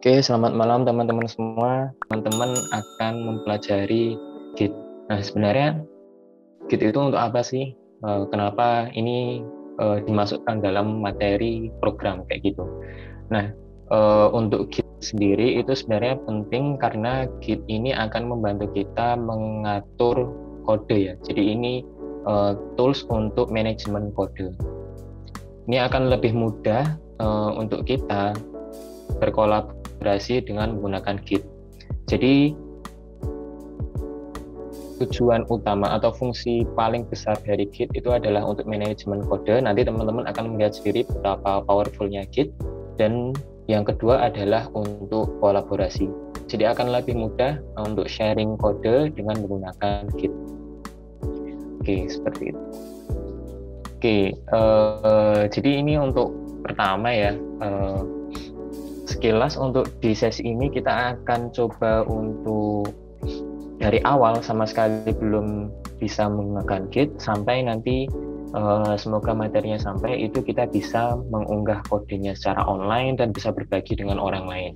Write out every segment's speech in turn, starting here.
Oke, selamat malam teman-teman semua. Teman-teman akan mempelajari Git. Nah, sebenarnya Git itu untuk apa sih? Kenapa ini dimasukkan dalam materi program kayak gitu? Nah, untuk Git sendiri itu sebenarnya penting karena Git ini akan membantu kita mengatur kode ya. Jadi ini tools untuk manajemen kode. Ini akan lebih mudah untuk kita berkolaborasi dengan menggunakan Git. Jadi tujuan utama atau fungsi paling besar dari Git itu adalah untuk manajemen kode. Nanti teman-teman akan melihat sendiri betapa powerfulnya Git. Dan yang kedua adalah untuk kolaborasi. Jadi akan lebih mudah untuk sharing kode dengan menggunakan Git. Oke, seperti itu. Oke, jadi ini untuk pertama ya. Sekilas untuk di sesi ini kita akan coba untuk dari awal sama sekali belum bisa menggunakan Git sampai nanti semoga materinya sampai itu kita bisa mengunggah kodenya secara online dan bisa berbagi dengan orang lain.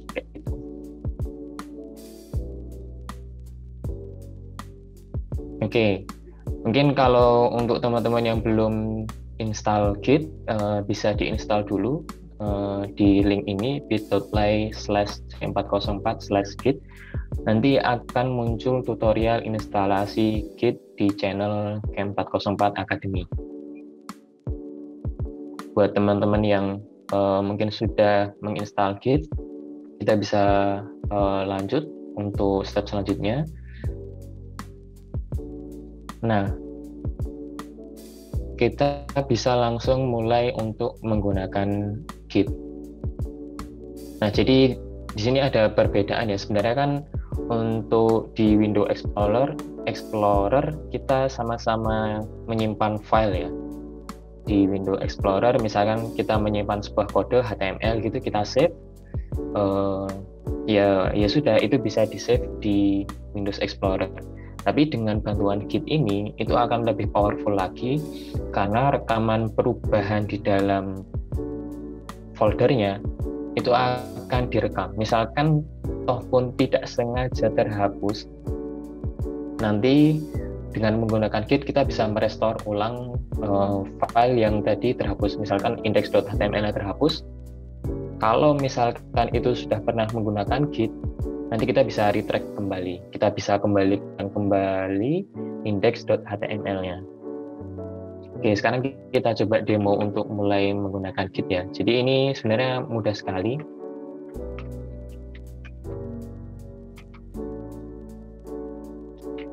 Oke, mungkin kalau untuk teman-teman yang belum install Git bisa diinstal dulu di link ini bit.ly/404/git. Nanti akan muncul tutorial instalasi Git di channel Camp404 Academy. Buat teman-teman yang mungkin sudah menginstal Git, kita bisa lanjut untuk step selanjutnya. Nah, kita bisa langsung mulai untuk menggunakan Git. Nah, jadi di sini ada perbedaan ya. Sebenarnya kan untuk di Windows Explorer kita sama-sama menyimpan file ya. Di Windows Explorer misalkan kita menyimpan sebuah kode HTML gitu, kita save. Ya sudah, itu bisa di-save di Windows Explorer. Tapi dengan bantuan Git ini itu akan lebih powerful lagi karena rekaman perubahan di dalam foldernya itu akan direkam. Misalkan toh pun tidak sengaja terhapus, nanti dengan menggunakan Git kita bisa merestore ulang file yang tadi terhapus. Misalkan index.html terhapus, kalau misalkan itu sudah pernah menggunakan Git, nanti kita bisa retract kembali. Kita bisa kembalikan kembali index.html-nya. Oke, sekarang kita coba demo untuk mulai menggunakan Git ya. Jadi ini sebenarnya mudah sekali.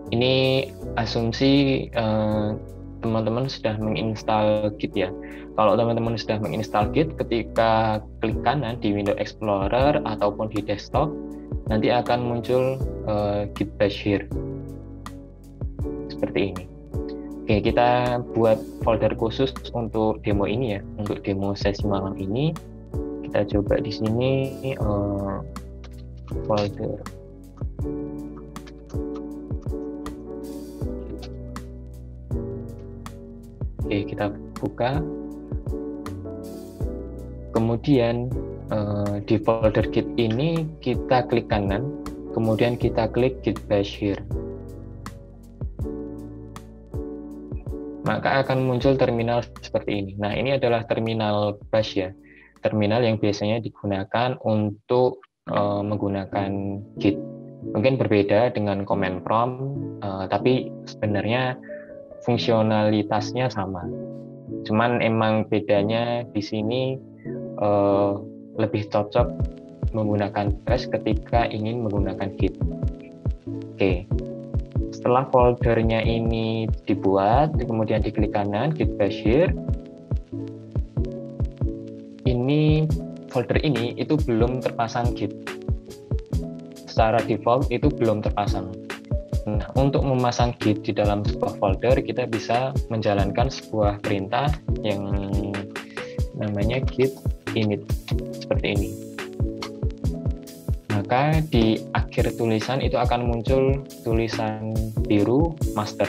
Ini asumsi teman-teman sudah menginstal Git ya. Kalau teman-teman sudah menginstal Git, ketika klik kanan di Windows Explorer ataupun di desktop, nanti akan muncul Git Bash here. Seperti ini. Oke, kita buat folder khusus untuk demo ini ya, untuk demo sesi malam ini. Kita coba di sini folder. Oke, kita buka. Kemudian di folder Git ini kita klik kanan, kemudian kita klik Git Bash here. Maka akan muncul terminal seperti ini. Nah, ini adalah terminal Bash ya. Terminal yang biasanya digunakan untuk menggunakan Git. Mungkin berbeda dengan command prompt, tapi sebenarnya fungsionalitasnya sama. Cuman emang bedanya di sini lebih cocok menggunakan Bash ketika ingin menggunakan Git. Oke. Setelah foldernya ini dibuat, kemudian diklik kanan Git Bash here. Ini folder ini itu belum terpasang Git. Secara default itu belum terpasang. Nah, untuk memasang Git di dalam sebuah folder, kita bisa menjalankan sebuah perintah yang namanya git init seperti ini. Maka di akhir tulisan itu akan muncul tulisan biru master.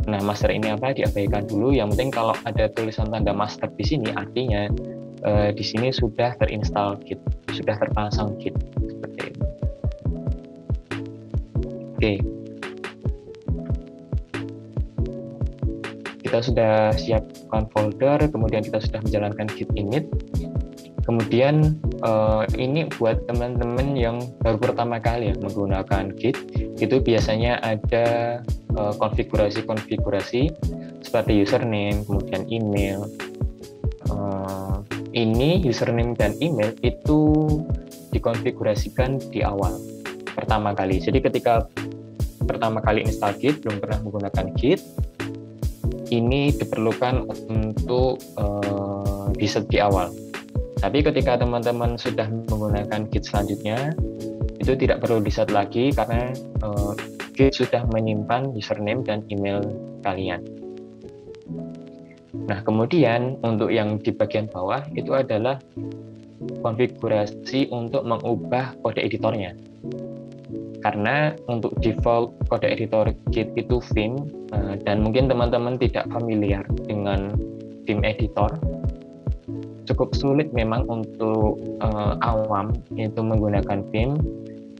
Nah, master ini apa? Diabaikan dulu. Yang penting kalau ada tulisan tanda master di sini, artinya di sini sudah terinstall Git, sudah terpasang Git seperti itu. Oke, kita sudah siapkan folder, kemudian kita sudah menjalankan git init. Kemudian ini buat teman-teman yang baru pertama kali ya menggunakan Git, itu biasanya ada konfigurasi seperti username, kemudian email. Ini username dan email itu dikonfigurasikan di awal pertama kali. Jadi ketika pertama kali install Git, belum pernah menggunakan Git, ini diperlukan untuk di-set di awal. Tapi ketika teman-teman sudah menggunakan Git selanjutnya, itu tidak perlu di-set lagi karena Git sudah menyimpan username dan email kalian. Nah, kemudian untuk yang di bagian bawah itu adalah konfigurasi untuk mengubah kode editornya. Karena untuk default kode editor Git itu Vim, dan mungkin teman-teman tidak familiar dengan Vim editor, cukup sulit memang untuk awam itu menggunakan Vim.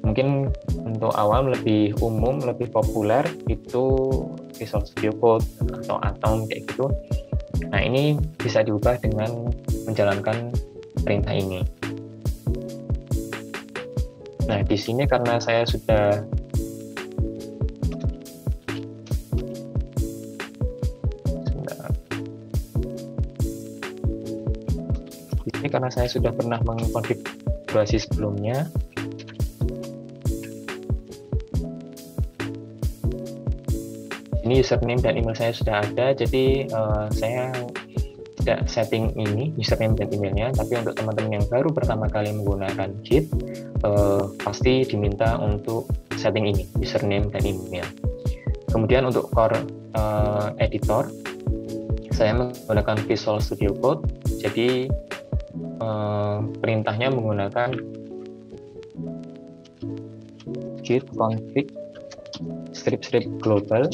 Mungkin untuk awam lebih umum, lebih populer itu Visual Studio Code atau Atom kayak gitu. Nah, ini bisa diubah dengan menjalankan perintah ini. Nah, di sini karena saya sudah pernah mengkonfigurasi sebelumnya, ini username dan email saya sudah ada, jadi saya tidak setting ini username dan emailnya. Tapi untuk teman-teman yang baru pertama kali menggunakan Git, pasti diminta untuk setting ini username dan email. Kemudian untuk core editor, saya menggunakan Visual Studio Code, jadi perintahnya menggunakan git config -- global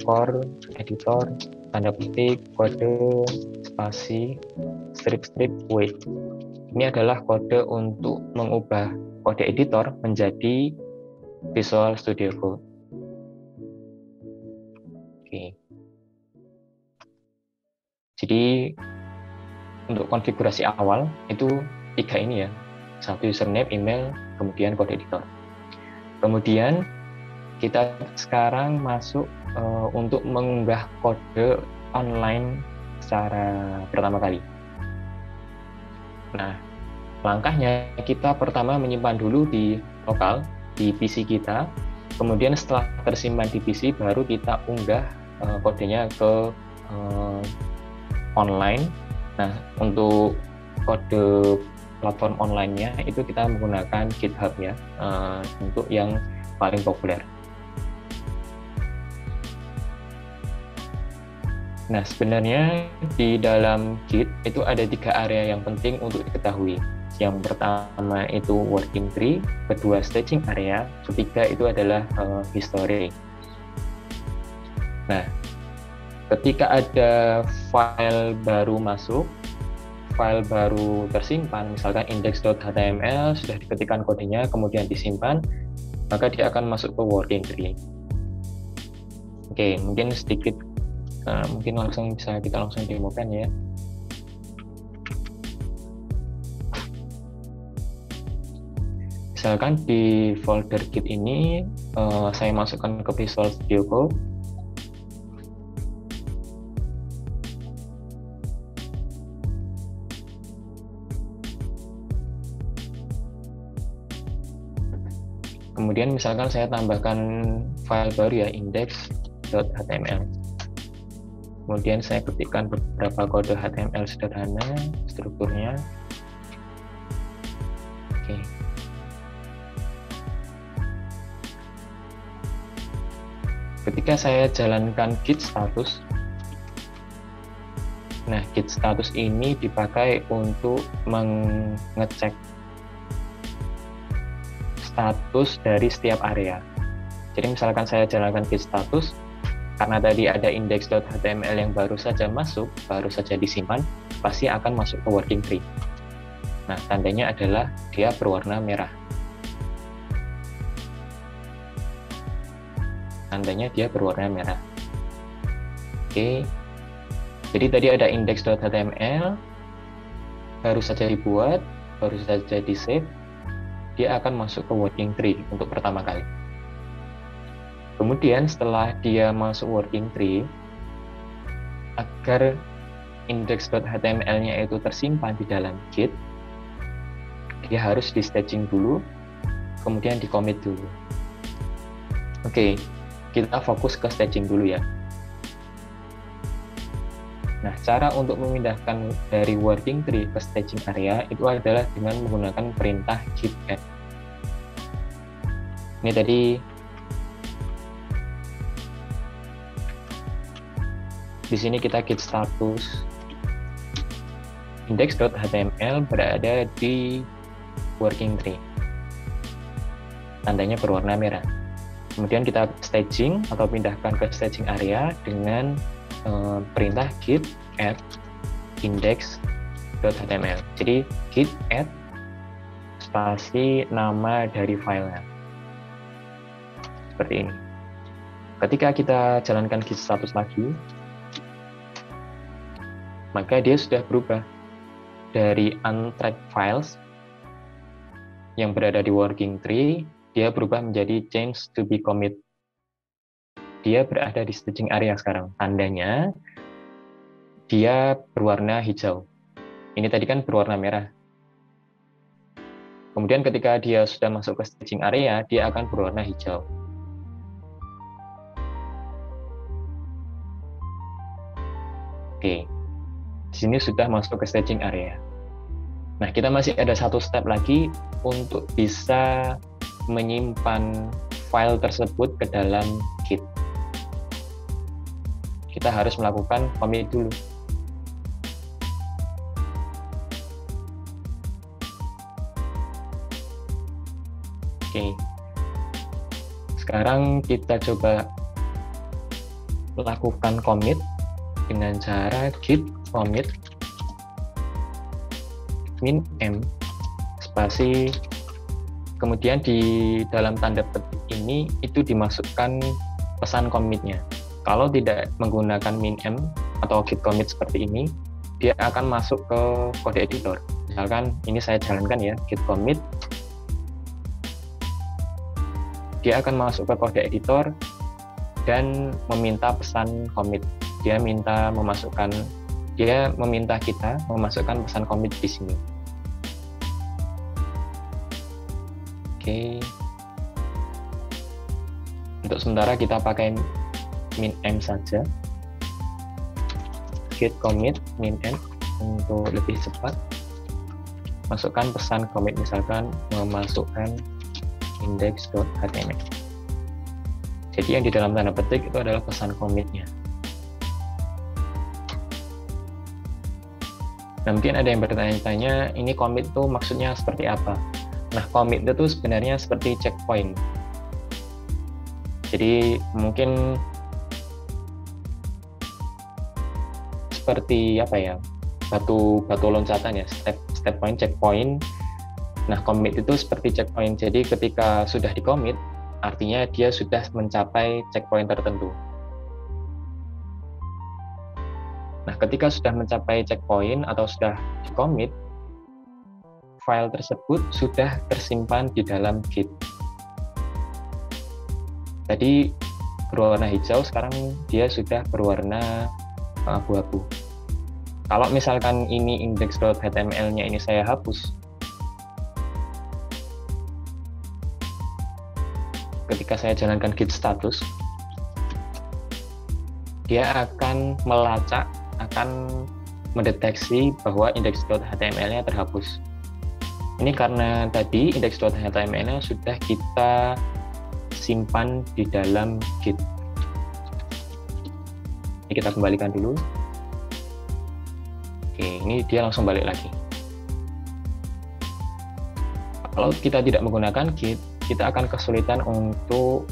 core editor tanda petik kode spasi -- wait. Ini adalah kode untuk mengubah kode editor menjadi Visual Studio Code. Oke. Jadi untuk konfigurasi awal itu 3 ini ya, 1 username, email, kemudian kode editor. Kemudian kita sekarang masuk untuk mengunggah kode online secara pertama kali. Nah, langkahnya kita pertama menyimpan dulu di lokal, di PC kita, kemudian setelah tersimpan di PC baru kita unggah kodenya ke online. Nah, untuk kode platform online-nya itu kita menggunakan GitHub ya, untuk yang paling populer. Nah, sebenarnya di dalam Git itu ada 3 area yang penting untuk diketahui. Yang pertama itu working tree, kedua staging area, ketiga itu adalah history. Nah, ketika ada file baru masuk, file baru tersimpan, misalkan index.html sudah diketikkan kodenya kemudian disimpan, maka dia akan masuk ke working tree. Oke, mungkin sedikit mungkin kita langsung demokan ya. Misalkan di folder Git ini saya masukkan ke Visual Studio Code. Kemudian misalkan saya tambahkan file baru ya, index.html. Kemudian saya ketikkan beberapa kode HTML sederhana, strukturnya. Oke. Ketika saya jalankan git status, nah git status ini dipakai untuk mengecek status dari setiap area. Jadi misalkan saya jalankan git status, karena tadi ada index.html yang baru saja masuk, baru saja disimpan, pasti akan masuk ke working tree. Nah, tandanya adalah dia berwarna merah. Tandanya dia berwarna merah. Oke. Jadi tadi ada index.html, baru saja dibuat, baru saja di save, dia akan masuk ke working tree untuk pertama kali. Kemudian setelah dia masuk working tree, agar index.html-nya itu tersimpan di dalam Git, dia harus di staging dulu, kemudian di commit dulu. Oke, kita fokus ke staging dulu ya. Nah, cara untuk memindahkan dari working tree ke staging area itu adalah dengan menggunakan perintah git add. Ini tadi di sini kita git status index.html berada di working tree. Tandanya berwarna merah. Kemudian kita staging atau pindahkan ke staging area dengan perintah git add index.html. Jadi git add spasi nama dari filenya. Seperti ini. Ketika kita jalankan git status lagi, maka dia sudah berubah dari untracked files yang berada di working tree, dia berubah menjadi change to be commit. Dia berada di staging area sekarang. Tandanya dia berwarna hijau. Ini tadi kan berwarna merah. Kemudian ketika dia sudah masuk ke staging area, dia akan berwarna hijau. Oke. Di sini sudah masuk ke staging area. Nah, kita masih ada satu step lagi untuk bisa menyimpan file tersebut ke dalam Git. Kita harus melakukan commit dulu. Oke. Sekarang kita coba lakukan commit dengan cara git commit min m spasi, kemudian di dalam tanda petik ini itu dimasukkan pesan commitnya. Kalau tidak menggunakan min m atau git commit seperti ini, dia akan masuk ke kode editor. Misalkan ini saya jalankan ya, git commit, dia akan masuk ke kode editor dan meminta pesan commit. Dia meminta kita memasukkan pesan commit di sini. Oke. Untuk sementara kita pakai min m saja. Git commit min m untuk lebih cepat. Masukkan pesan commit, misalkan memasukkan index.html. Jadi yang di dalam tanda petik itu adalah pesan commitnya. Nah, mungkin ada yang bertanya-tanya, ini commit itu maksudnya seperti apa? Nah, commit itu sebenarnya seperti checkpoint. Jadi mungkin seperti apa ya? Batu loncatan ya, step point, checkpoint. Nah, commit itu seperti checkpoint. Jadi ketika sudah di commit, artinya dia sudah mencapai checkpoint tertentu. Nah, ketika sudah mencapai checkpoint atau sudah di commit, file tersebut sudah tersimpan di dalam Git. Tadi berwarna hijau, sekarang dia sudah berwarna abu-abu. Kalau misalkan ini index.html-nya ini saya hapus, ketika saya jalankan git status, dia akan melacak, akan mendeteksi bahwa index.html-nya terhapus. Ini karena tadi index.html-nya sudah kita simpan di dalam Git. Ini kita kembalikan dulu. Oke, ini dia langsung balik lagi. Kalau kita tidak menggunakan Git, kita akan kesulitan untuk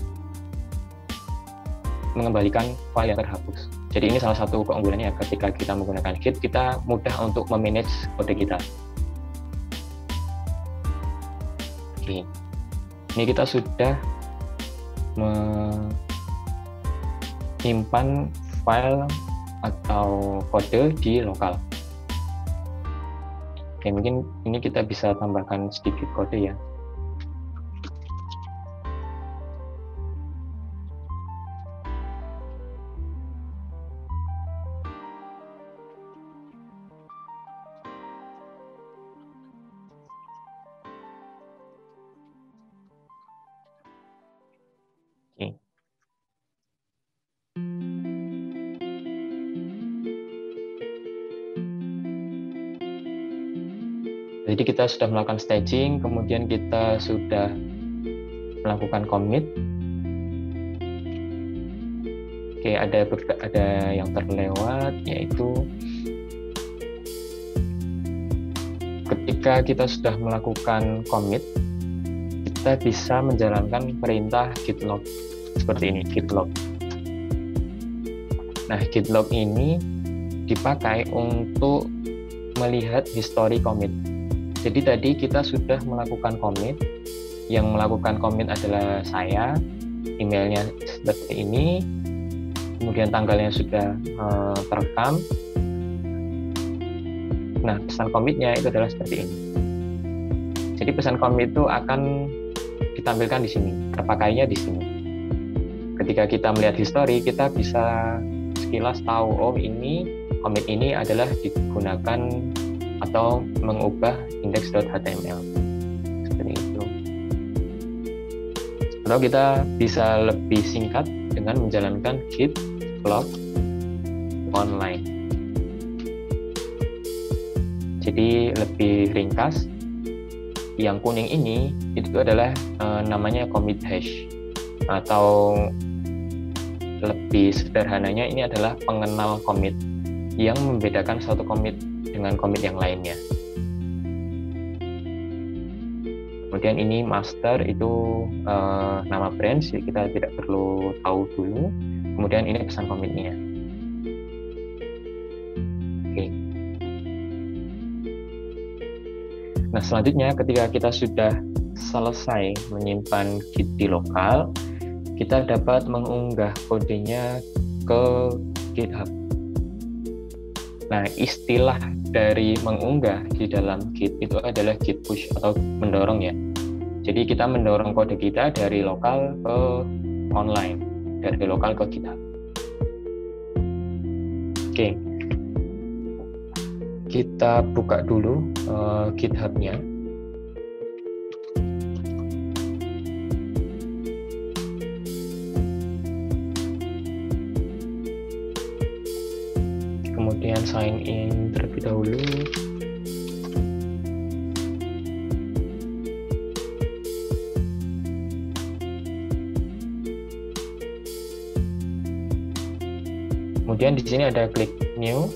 mengembalikan file yang terhapus. Jadi ini salah satu keunggulannya, ketika kita menggunakan Git, kita mudah untuk memanage kode kita. Oke, ini kita sudah menyimpan file atau kode di lokal. Oke, mungkin ini kita bisa tambahkan sedikit kode ya. Oke. Jadi kita sudah melakukan staging, kemudian kita sudah melakukan commit. Oke, ada yang terlewat, yaitu ketika kita sudah melakukan commit, kita bisa menjalankan perintah git log seperti ini, git log. Nah, git log ini dipakai untuk melihat history commit. Jadi tadi kita sudah melakukan commit, yang melakukan commit adalah saya, emailnya seperti ini, kemudian tanggalnya sudah terekam. Nah, pesan commitnya itu adalah seperti ini. Jadi pesan commit itu akan ditampilkan di sini, terpakainya di sini. Ketika kita melihat history, kita bisa sekilas tahu, oh ini commit ini adalah digunakan atau mengubah index.html seperti itu. Atau kita bisa lebih singkat dengan menjalankan git log online. Jadi lebih ringkas. Yang kuning ini itu adalah namanya commit hash, atau lebih sederhananya ini adalah pengenal commit yang membedakan suatu commit dengan commit yang lainnya. Kemudian ini master itu nama branch, kita tidak perlu tahu dulu. Kemudian ini pesan commitnya. Oke. Nah, selanjutnya ketika kita sudah selesai menyimpan git di lokal, kita dapat mengunggah kodenya ke GitHub. Nah, istilah dari mengunggah di dalam Git itu adalah git push atau mendorong ya. Jadi kita mendorong kode kita dari lokal ke online, dari lokal ke GitHub. Oke, kita buka dulu GitHub-nya. Kemudian sign in terlebih dahulu. Kemudian di sini ada klik new.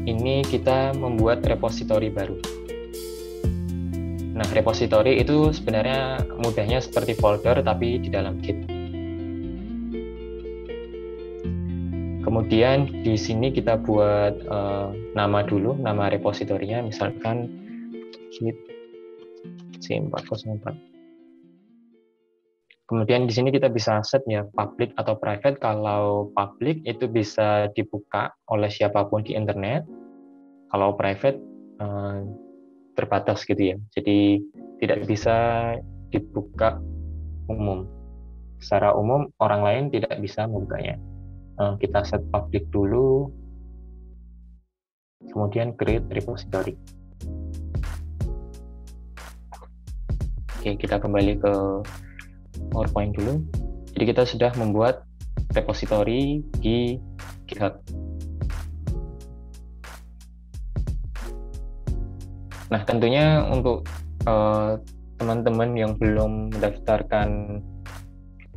Ini kita membuat repository baru. Nah, repository itu sebenarnya mudahnya seperti folder tapi di dalam Git. Kemudian di sini kita buat nama dulu, nama repositorinya, misalkan Git C404. Kemudian di sini kita bisa set ya public atau private. Kalau public itu bisa dibuka oleh siapapun di internet. Kalau private terbatas gitu ya. Jadi tidak bisa dibuka umum. Secara umum orang lain tidak bisa membukanya. Kita set public dulu. Kemudian create repository. Oke, kita kembali ke PowerPoint dulu. Jadi kita sudah membuat repository di GitHub. Nah, tentunya untuk teman-teman yang belum mendaftarkan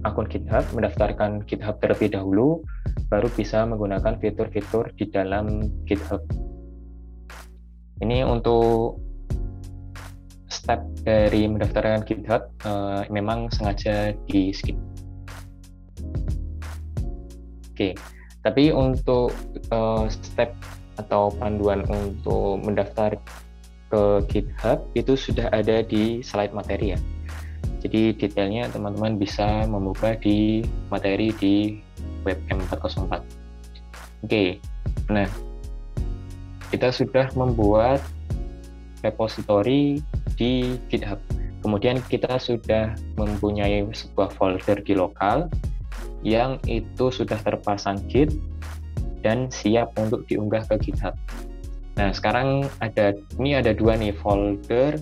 akun GitHub, mendaftarkan GitHub terlebih dahulu, baru bisa menggunakan fitur-fitur di dalam GitHub. Ini untuk step dari mendaftarkan GitHub memang sengaja di skip. Oke, tapi untuk step atau panduan untuk mendaftar ke GitHub itu sudah ada di slide materi ya. Jadi detailnya teman-teman bisa membuka di materi di webcam 404. Oke, nah kita sudah membuat repository di GitHub. Kemudian kita sudah mempunyai sebuah folder di lokal yang itu sudah terpasang Git dan siap untuk diunggah ke GitHub. Nah, sekarang ada dua nih, folder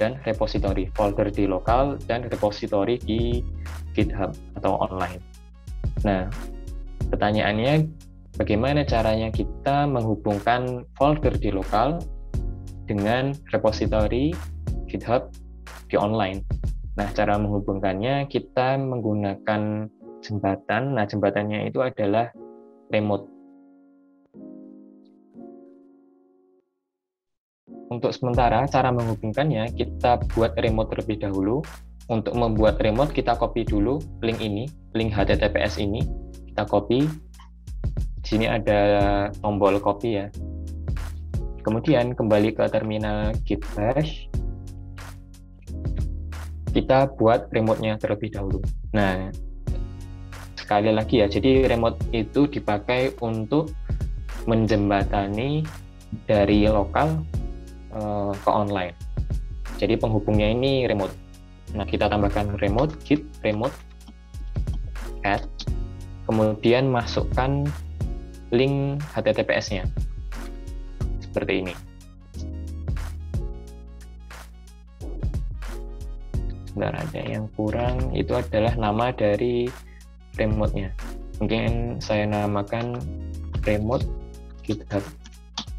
dan repository. Folder di lokal dan repository di GitHub atau online. Nah, pertanyaannya, bagaimana caranya kita menghubungkan folder di lokal dengan repository GitHub di online? Nah, cara menghubungkannya kita menggunakan jembatan. Nah, jembatannya itu adalah remote. Untuk sementara, cara menghubungkannya kita buat remote terlebih dahulu. Untuk membuat remote, kita copy dulu link ini, link HTTPS ini, kita copy. Di sini ada tombol copy ya. Kemudian kembali ke terminal git bash, kita buat remote-nya terlebih dahulu. Nah, sekali lagi ya, jadi remote itu dipakai untuk menjembatani dari lokal ke online. Jadi penghubungnya ini remote. Nah, kita tambahkan remote, git remote add, kemudian masukkan link HTTPS-nya seperti ini. Sebentar, ada yang kurang, itu adalah nama dari remote-nya. Mungkin saya namakan remote GitHub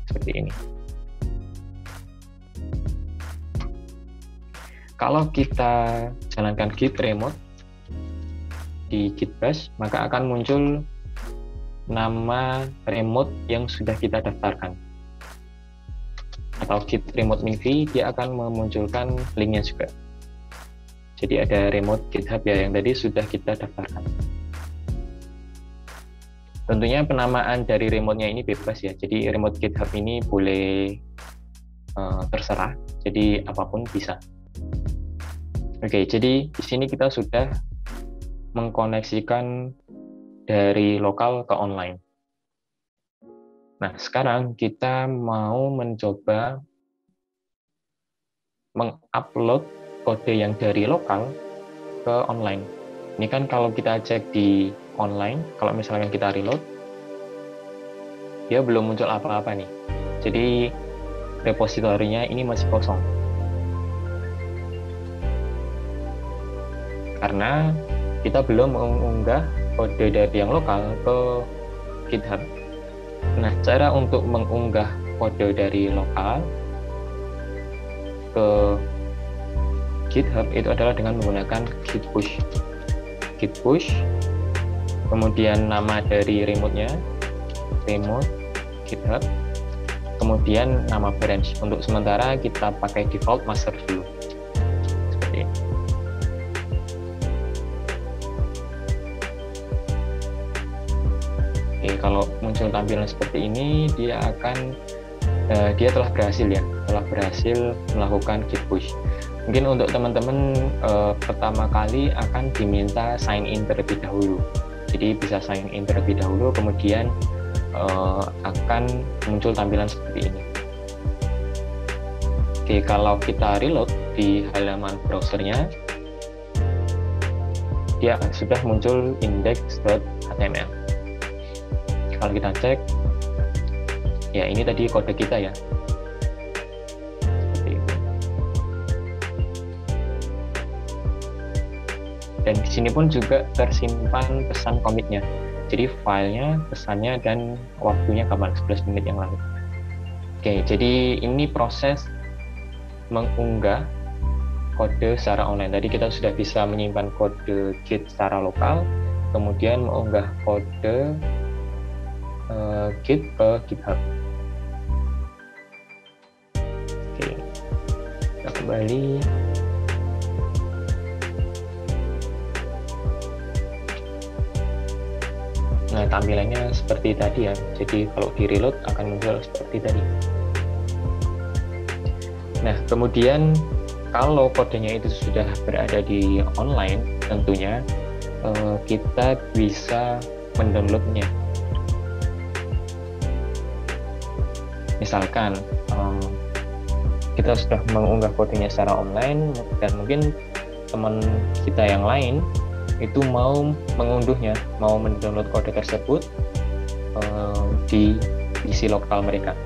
seperti ini. Kalau kita jalankan git remote di git bash, maka akan muncul nama remote yang sudah kita daftarkan. Atau git remote minv, dia akan memunculkan linknya juga. Jadi ada remote GitHub ya yang tadi sudah kita daftarkan. Tentunya penamaan dari remote-nya ini bebas ya. Jadi remote GitHub ini boleh terserah. Jadi apapun bisa. Oke, jadi di sini kita sudah mengkoneksikan dari lokal ke online. Nah, sekarang kita mau mencoba mengupload kode yang dari lokal ke online. Ini kan kalau kita cek di online, kalau misalkan kita reload, dia belum muncul apa-apa nih. Jadi repositorinya ini masih kosong. Karena kita belum mengunggah kode dari yang lokal ke GitHub. Nah, cara untuk mengunggah kode dari lokal ke GitHub itu adalah dengan menggunakan git push. Git push, kemudian nama dari remote-nya, remote GitHub, kemudian nama branch. Untuk sementara kita pakai default master dulu. Seperti ini. Oke, kalau muncul tampilan seperti ini, dia telah berhasil melakukan git push. Mungkin untuk teman-teman pertama kali akan diminta sign in terlebih dahulu. Jadi bisa sign in terlebih dahulu, kemudian akan muncul tampilan seperti ini. Oke, kalau kita reload di halaman browsernya, dia sudah muncul index.html. Kalau kita cek, ya ini tadi kode kita ya. Dan di sini pun juga tersimpan pesan komitnya. Jadi filenya, pesannya, dan waktunya kapan, 11 menit yang lalu. Oke, jadi ini proses mengunggah kode secara online. Tadi kita sudah bisa menyimpan kode Git secara lokal, kemudian mengunggah kode Git ke GitHub. Oke, kita kembali. Nah, tampilannya seperti tadi ya. Jadi kalau di reload akan muncul seperti tadi. Nah, kemudian kalau kodenya itu sudah berada di online, tentunya kita bisa mendownloadnya. Misalkan kita sudah mengunggah kodenya secara online dan mungkin teman kita yang lain itu mau mengunduhnya, mau mendownload kode tersebut di PC lokal mereka.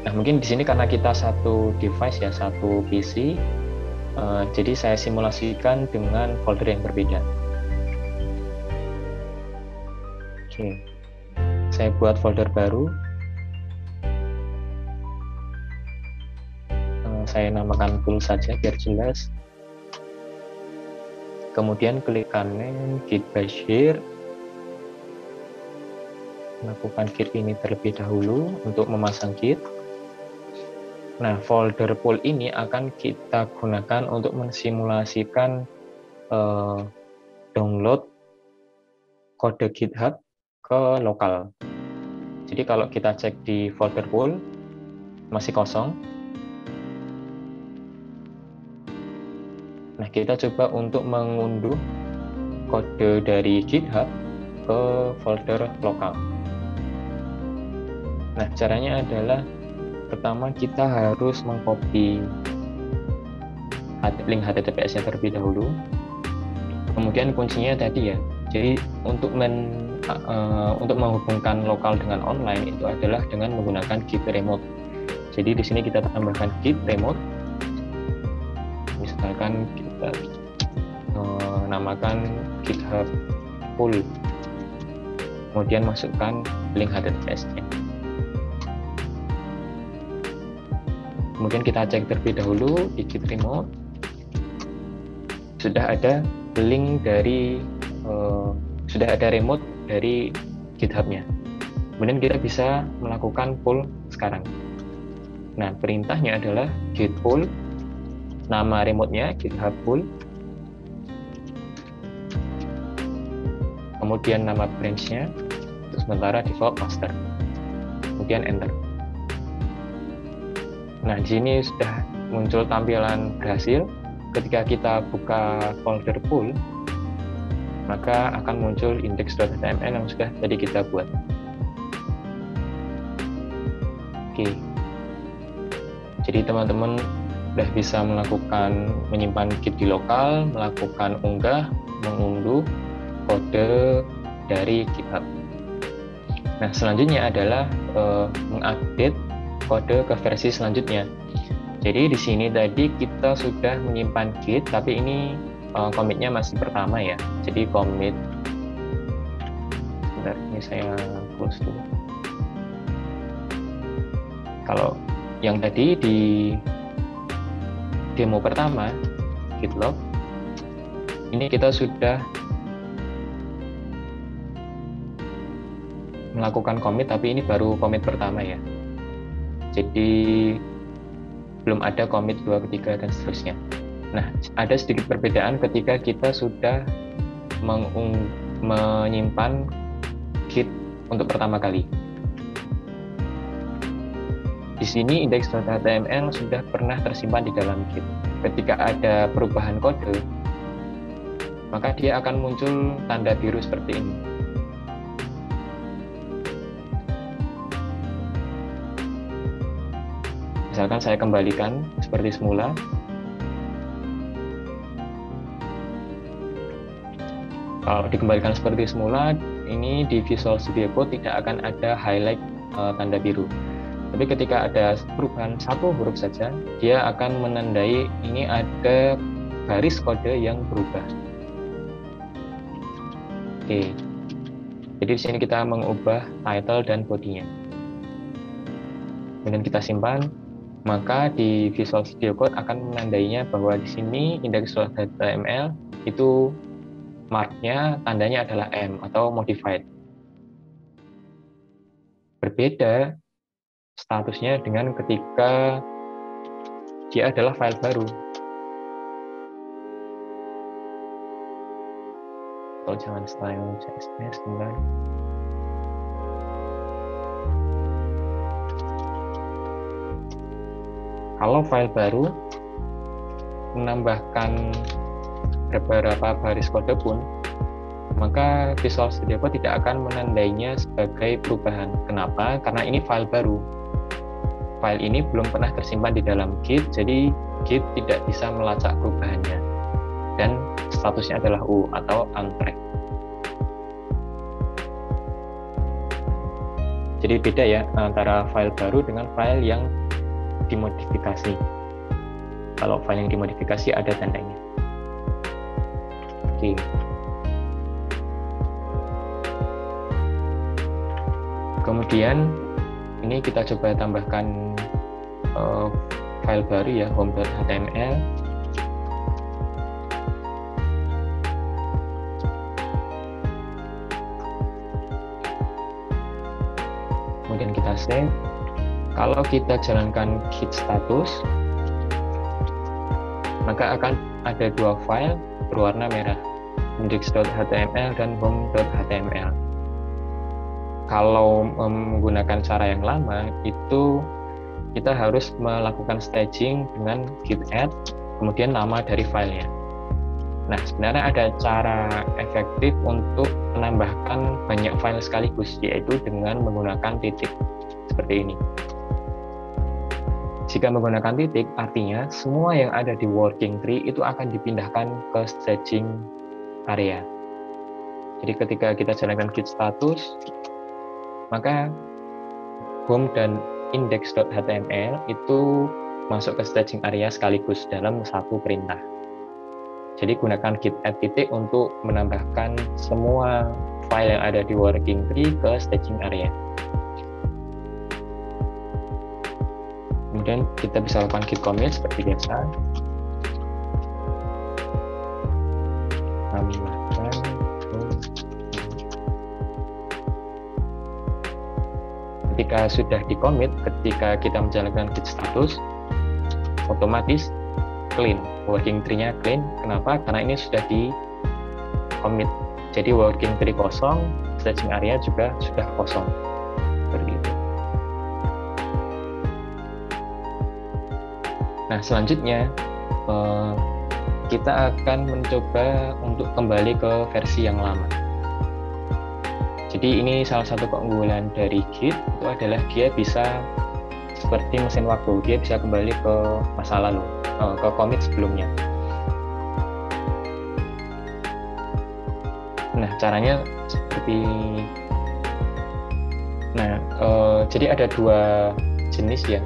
Nah, mungkin di sini karena kita satu device ya, satu PC, jadi saya simulasikan dengan folder yang berbeda. Oke, saya buat folder baru. Saya namakan pool saja biar jelas. Kemudian klik kanan git bash here. Lakukan git ini terlebih dahulu untuk memasang git. Nah, folder pool ini akan kita gunakan untuk mensimulasikan download kode GitHub ke lokal. Jadi kalau kita cek di folder pool masih kosong. Nah, kita coba untuk mengunduh kode dari GitHub ke folder lokal. Nah, caranya adalah pertama kita harus mengcopy link HTTPS-nya terlebih dahulu. Kemudian kuncinya tadi ya. Jadi untuk menghubungkan lokal dengan online itu adalah dengan menggunakan git remote. Jadi di sini kita tambahkan git remote. Misalkan kita namakan GitHub pool, kemudian masukkan link HTTPS-nya. Kemudian kita cek terlebih dahulu di git remote, sudah ada link dari sudah ada remote dari GitHub-nya. Kemudian kita bisa melakukan pull sekarang. Nah, perintahnya adalah git pull, nama remote-nya GitHub pool, kemudian nama branch-nya, untuk sementara default master, kemudian enter. Nah, di sini sudah muncul tampilan berhasil. Ketika kita buka folder pool, maka akan muncul index.html yang sudah tadi kita buat. Oke, jadi teman-teman sudah bisa melakukan menyimpan git di lokal, melakukan unggah, mengunduh kode dari GitHub. Nah, selanjutnya adalah mengupdate kode ke versi selanjutnya. Jadi di sini tadi kita sudah menyimpan git, tapi ini commit-nya masih pertama ya. Jadi commit, sebentar, ini saya close dulu. Kalau yang tadi di demo pertama, git log, ini kita sudah melakukan commit, tapi ini baru commit pertama ya. Jadi belum ada commit 2, ketiga, dan seterusnya. Nah, ada sedikit perbedaan ketika kita sudah menyimpan git untuk pertama kali. Di sini index.html sudah pernah tersimpan di dalam git. Ketika ada perubahan kode, maka dia akan muncul tanda biru seperti ini. Misalkan saya kembalikan seperti semula. Kalau dikembalikan seperti semula, ini di Visual Studio Code tidak akan ada highlight tanda biru. Tapi ketika ada perubahan satu huruf saja, dia akan menandai ini ada garis kode yang berubah. Oke, jadi di sini kita mengubah title dan bodinya. Kemudian kita simpan, maka di Visual Studio Code akan menandainya bahwa di sini index.html itu marknya tandanya adalah M atau modified. Berbeda statusnya dengan ketika dia adalah file baru. Kalau jangan style CSS, sebentar. Kalau file baru, menambahkan beberapa baris kode pun, maka Visual Studio Code tidak akan menandainya sebagai perubahan. Kenapa? Karena ini file baru. File ini belum pernah tersimpan di dalam Git, jadi Git tidak bisa melacak perubahannya. Dan statusnya adalah U atau untracked. Jadi beda ya antara file baru dengan file yang dimodifikasi. Kalau file yang dimodifikasi ada tandanya. Oke. Kemudian ini kita coba tambahkan file baru ya, home.html. Kemudian kita save. Kalau kita jalankan git status, maka akan ada dua file berwarna merah, index.html dan home.html. Kalau menggunakan cara yang lama, itu kita harus melakukan staging dengan git add, kemudian nama dari filenya. Nah, sebenarnya ada cara efektif untuk menambahkan banyak file sekaligus, yaitu dengan menggunakan titik seperti ini. Jika menggunakan titik, artinya semua yang ada di working tree itu akan dipindahkan ke staging area. Jadi ketika kita jalankan git status, maka home dan index.html itu masuk ke staging area sekaligus dalam satu perintah. Jadi gunakan git add titik untuk menambahkan semua file yang ada di working tree ke staging area. Kemudian kita bisa lakukan git commit seperti biasa. Tambahkan ketika sudah di commit, ketika kita menjalankan git status, otomatis clean, working tree-nya clean. Kenapa? Karena ini sudah di commit. Jadi working tree kosong, staging area juga sudah kosong. Seperti itu. Nah, selanjutnya kita akan mencoba untuk kembali ke versi yang lama. Jadi ini salah satu keunggulan dari Git itu adalah dia bisa seperti mesin waktu, dia bisa kembali ke masa lalu, ke commit sebelumnya. Nah, caranya seperti jadi ada dua jenis ya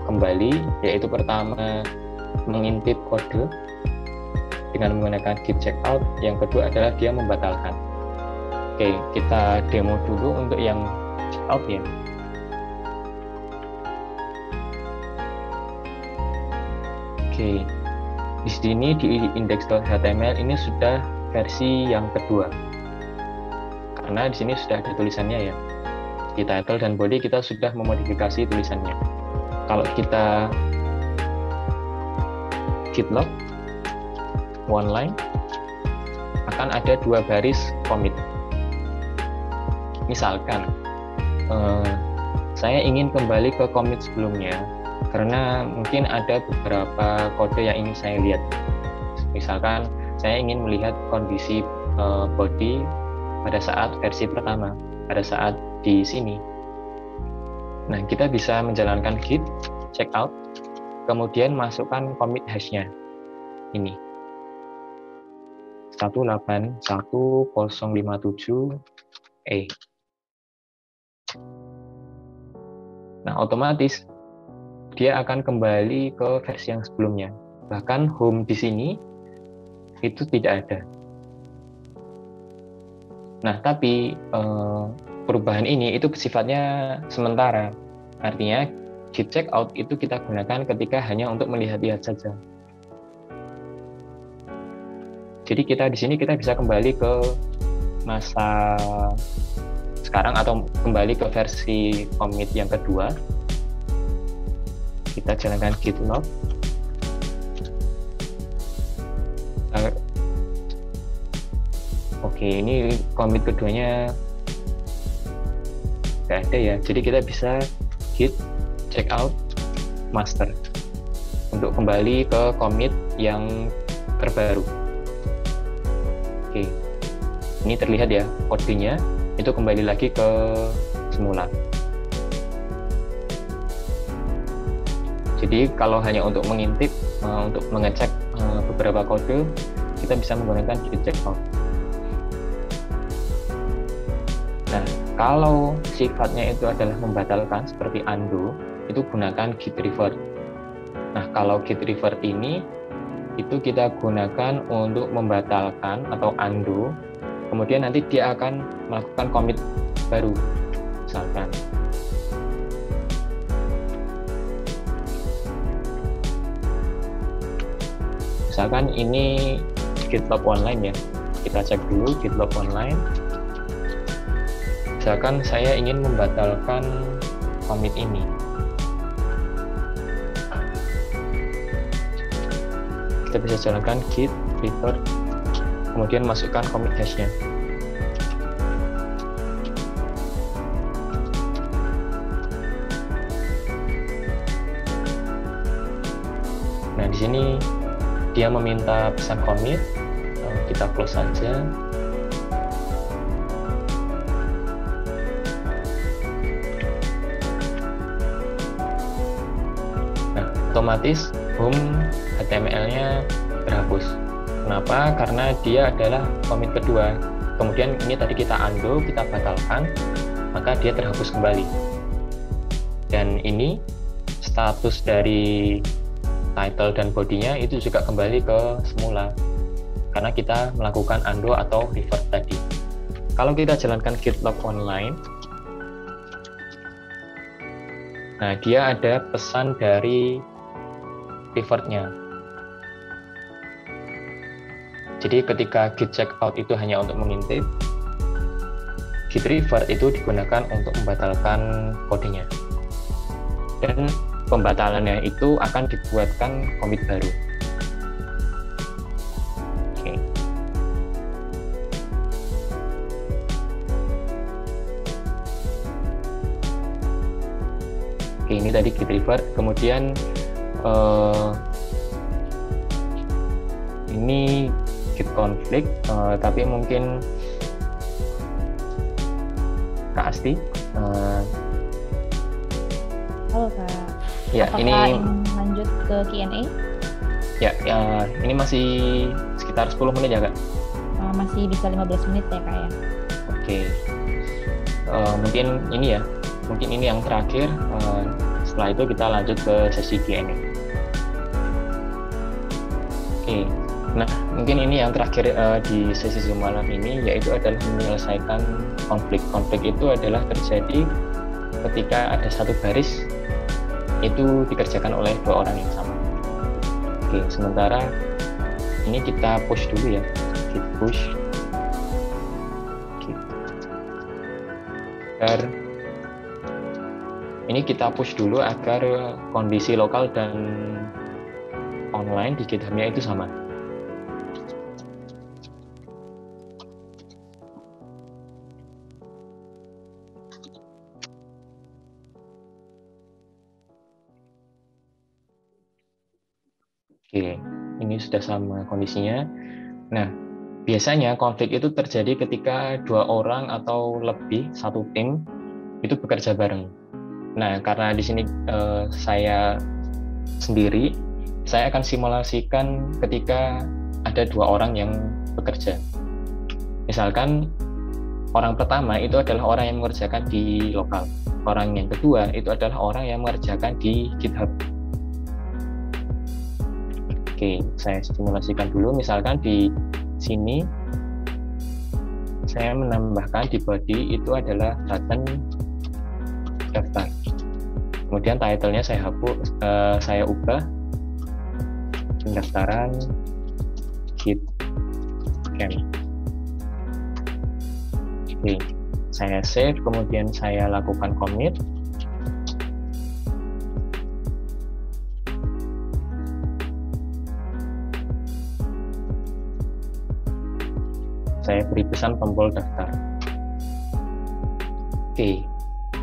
kembali, yaitu pertama mengintip kode dengan menggunakan git checkout, yang kedua adalah dia membatalkan. Oke, kita demo dulu untuk yang checkout ya. Oke, di sini di index.html ini sudah versi yang kedua, karena di sini sudah ada tulisannya ya. Di title dan body kita sudah memodifikasi tulisannya. Kalau kita git log one line, akan ada dua baris commit. Misalkan saya ingin kembali ke commit sebelumnya karena mungkin ada beberapa kode yang ingin saya lihat. Misalkan saya ingin melihat kondisi body pada saat versi pertama, pada saat di sini. Nah, kita bisa menjalankan git checkout, kemudian masukkan commit hash-nya. Ini 181057E. Nah, otomatis dia akan kembali ke versi yang sebelumnya. Bahkan home di sini itu tidak ada. Nah, tapi perubahan ini itu sifatnya sementara. Artinya git checkout itu kita gunakan ketika hanya untuk melihat-lihat saja. Jadi kita di sini kita bisa kembali ke masa sekarang atau kembali ke versi commit yang kedua. Kita jalankan git log. Oke, ini commit keduanya nggak ada ya. Jadi kita bisa git checkout master. untuk kembali ke commit yang terbaru. Oke, ini terlihat ya kodenya itu kembali lagi ke semula. Jadi kalau hanya untuk mengintip, untuk mengecek beberapa kode, kita bisa menggunakan git checkout. Nah, kalau sifatnya itu adalah membatalkan seperti undo, itu gunakan git revert. Nah, kalau git revert ini itu kita gunakan untuk membatalkan atau undo, kemudian nanti dia akan melakukan commit baru, misalkan ini GitLab online ya, kita cek dulu GitLab online. Misalkan saya ingin membatalkan commit ini, kita bisa jalankan git revert, kemudian masukkan commit hash-nya. Nah, di sini dia meminta pesan commit, kita close saja. Nah, otomatis home HTML-nya terhapus. Kenapa? Karena dia adalah commit kedua. Kemudian ini tadi kita undo, kita batalkan, maka dia terhapus kembali. Dan ini status dari title dan bodinya itu juga kembali ke semula karena kita melakukan undo atau revert tadi. Kalau kita jalankan GitLab online, nah dia ada pesan dari revertnya. Jadi ketika git checkout itu hanya untuk mengintip, git revert itu digunakan untuk membatalkan kodenya. Dan pembatalannya itu akan dibuatkan commit baru. Oke. Oke, ini tadi git revert. Kemudian ini git config, tapi mungkin Kak Asti. Halo Kak. Ya, apakah ini lanjut ke Q&A? Ya, ini masih sekitar 10 menit ya Kak? Masih bisa 15 menit ya Kak ya? Oke. Mungkin ini ya, mungkin ini yang terakhir. Setelah itu kita lanjut ke sesi Q&A. Oke. Nah, mungkin ini yang terakhir di sesi Zoom malam ini, yaitu adalah menyelesaikan konflik. Konflik itu adalah terjadi ketika ada satu baris itu dikerjakan oleh dua orang yang sama. Oke, sementara ini kita push dulu ya, git push, agar ini kita push dulu agar kondisi lokal dan online di GitHub-nya itu sama. Oke, ini sudah sama kondisinya. Nah, biasanya konflik itu terjadi ketika dua orang atau lebih, satu tim, itu bekerja bareng. Nah, karena di sini saya sendiri, saya akan simulasikan ketika ada dua orang yang bekerja. Misalkan, orang pertama itu adalah orang yang mengerjakan di lokal. Orang yang kedua itu adalah orang yang mengerjakan di GitHub. Oke, saya simulasikan dulu. Misalkan di sini saya menambahkan di body itu adalah button daftar. Kemudian title-nya saya hapus, saya ubah pendaftaran git camp. Oke, saya save, kemudian saya lakukan commit. Saya beri pesan tombol daftar. Oke,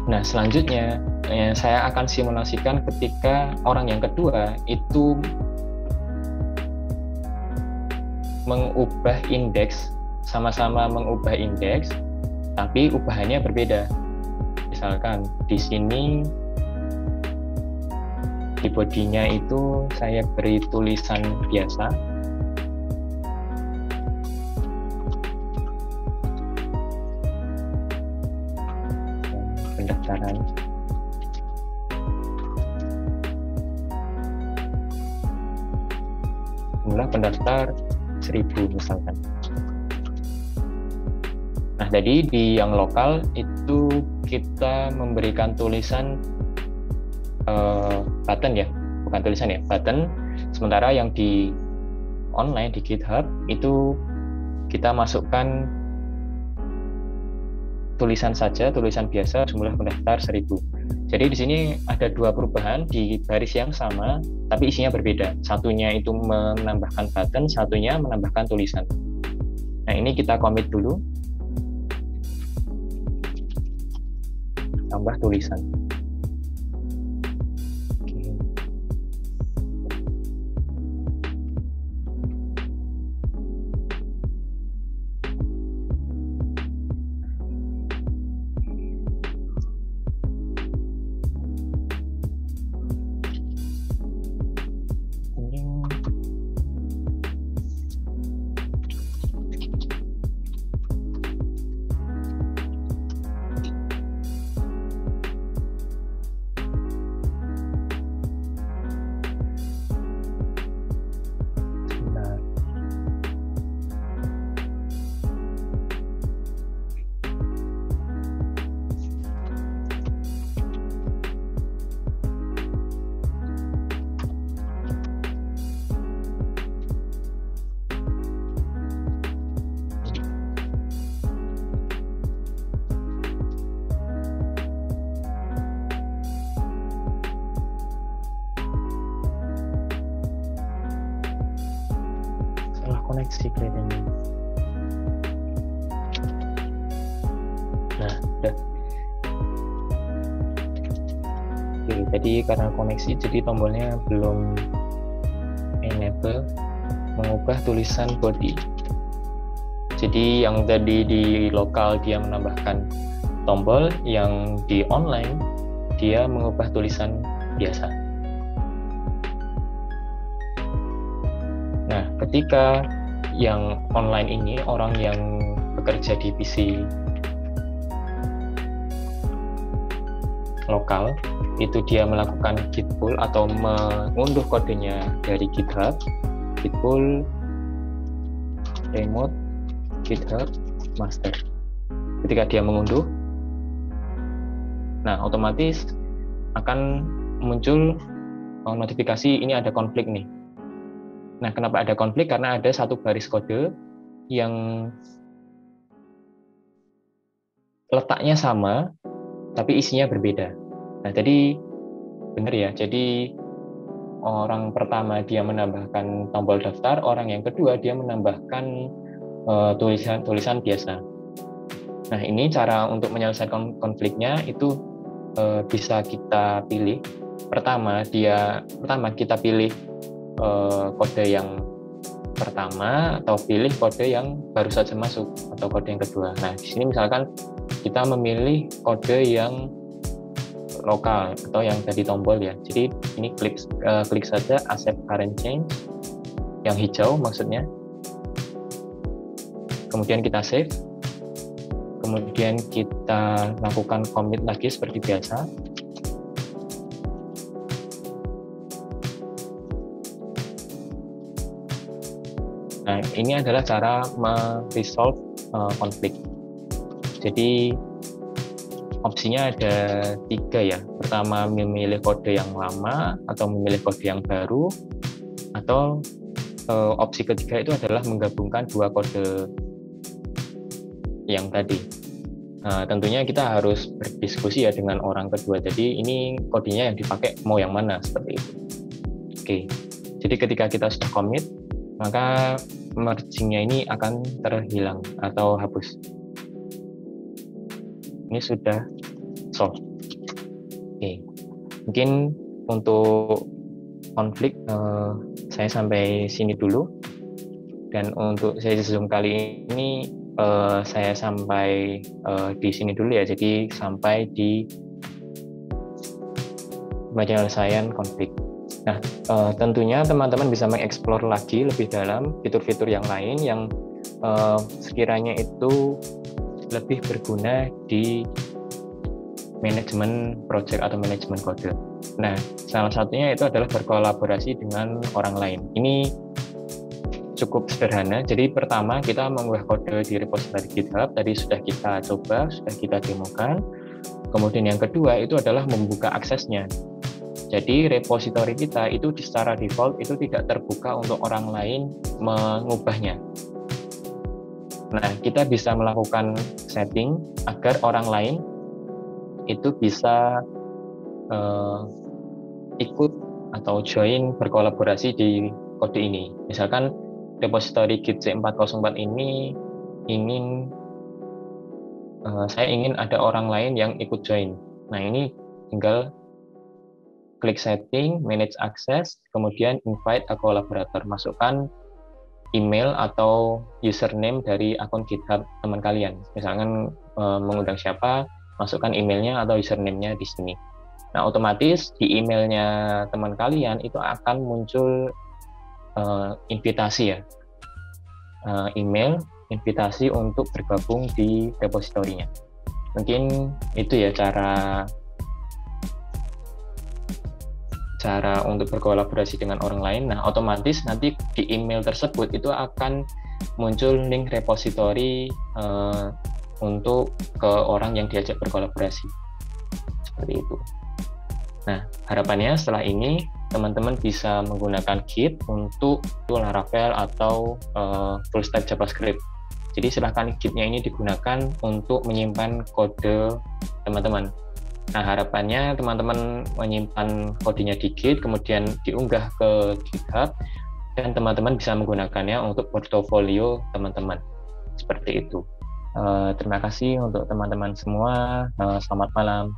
nah selanjutnya saya akan simulasikan ketika orang yang kedua itu mengubah indeks, sama-sama mengubah indeks, tapi ubahannya berbeda. Misalkan di sini di bodinya itu saya beri tulisan biasa, pendaftaran. Jumlah pendaftar 1000 misalkan. Nah, jadi di yang lokal itu kita memberikan tulisan button ya, bukan tulisan ya, button. Sementara yang di online di GitHub itu kita masukkan tulisan saja, tulisan biasa, jumlah pendaftar 1000. Jadi di sini ada dua perubahan di baris yang sama, tapi isinya berbeda. Satunya itu menambahkan button, satunya menambahkan tulisan. Nah, ini kita commit dulu. Tambah tulisan. Koneksi kelihatannya. Nah, udah. Oke, jadi karena koneksi, jadi tombolnya belum enable mengubah tulisan body. Jadi yang tadi di lokal dia menambahkan tombol, yang di online dia mengubah tulisan biasa. Nah, ketika yang online ini orang yang bekerja di PC lokal, itu dia melakukan git pull atau mengunduh kodenya dari GitHub, git pull remote GitHub master. Ketika dia mengunduh, nah otomatis akan muncul notifikasi ini ada konflik nih. Nah, kenapa ada konflik? Karena ada satu baris kode yang letaknya sama, tapi isinya berbeda. Nah, jadi benar ya. Jadi orang pertama dia menambahkan tombol daftar, orang yang kedua dia menambahkan tulisan biasa. Nah, ini cara untuk menyelesaikan konfliknya itu bisa kita pilih. Pertama kita pilih kode yang pertama atau pilih kode yang baru saja masuk atau kode yang kedua. Nah, di sini misalkan kita memilih kode yang lokal atau yang tadi tombol ya. Jadi ini klik saja accept current change yang hijau maksudnya. Kemudian kita save. Kemudian kita lakukan commit lagi seperti biasa. Nah, ini adalah cara meresolve konflik. Jadi opsinya ada 3 ya. Pertama, memilih kode yang lama atau memilih kode yang baru, atau opsi ketiga itu adalah menggabungkan 2 kode yang tadi. Nah, tentunya kita harus berdiskusi ya dengan orang kedua. Jadi ini kodenya yang dipakai mau yang mana seperti itu. Oke. Jadi ketika kita sudah commit, maka merging-nya ini akan terhilang atau hapus. Ini sudah solve. Oke, mungkin untuk konflik saya sampai sini dulu, dan untuk sesi Zoom kali ini saya sampai di sini dulu ya. Jadi sampai di penyelesaian konflik. Nah, tentunya teman-teman bisa mengeksplor lagi lebih dalam fitur-fitur yang lain yang sekiranya itu lebih berguna di manajemen project atau manajemen kode. Nah, salah satunya itu adalah berkolaborasi dengan orang lain. Ini cukup sederhana. Jadi pertama kita mengunggah kode di repository GitHub, tadi sudah kita coba, sudah kita demokan. Kemudian yang kedua itu adalah membuka aksesnya. Jadi repository kita itu secara default itu tidak terbuka untuk orang lain mengubahnya. Nah, kita bisa melakukan setting agar orang lain itu bisa ikut atau join berkolaborasi di kode ini. Misalkan repository Git C404 ini saya ingin ada orang lain yang ikut join. Nah, ini tinggal klik setting, manage access, kemudian invite a collaborator. Masukkan email atau username dari akun GitHub teman kalian. Misalkan mengundang siapa, masukkan emailnya atau username-nya di sini. Nah, otomatis di emailnya teman kalian itu akan muncul invitasi ya. Email invitasi untuk bergabung di repositorinya. Mungkin itu ya cara untuk berkolaborasi dengan orang lain. Nah, otomatis nanti di email tersebut itu akan muncul link repositori untuk ke orang yang diajak berkolaborasi. Seperti itu. Nah, harapannya setelah ini teman-teman bisa menggunakan Git untuk Laravel atau full stack JavaScript. Jadi silahkan Git-nya ini digunakan untuk menyimpan kode teman-teman. Nah, harapannya teman-teman menyimpan kodenya di Git, kemudian diunggah ke GitHub, dan teman-teman bisa menggunakannya untuk portofolio teman-teman. Seperti itu. Terima kasih untuk teman-teman semua. Selamat malam.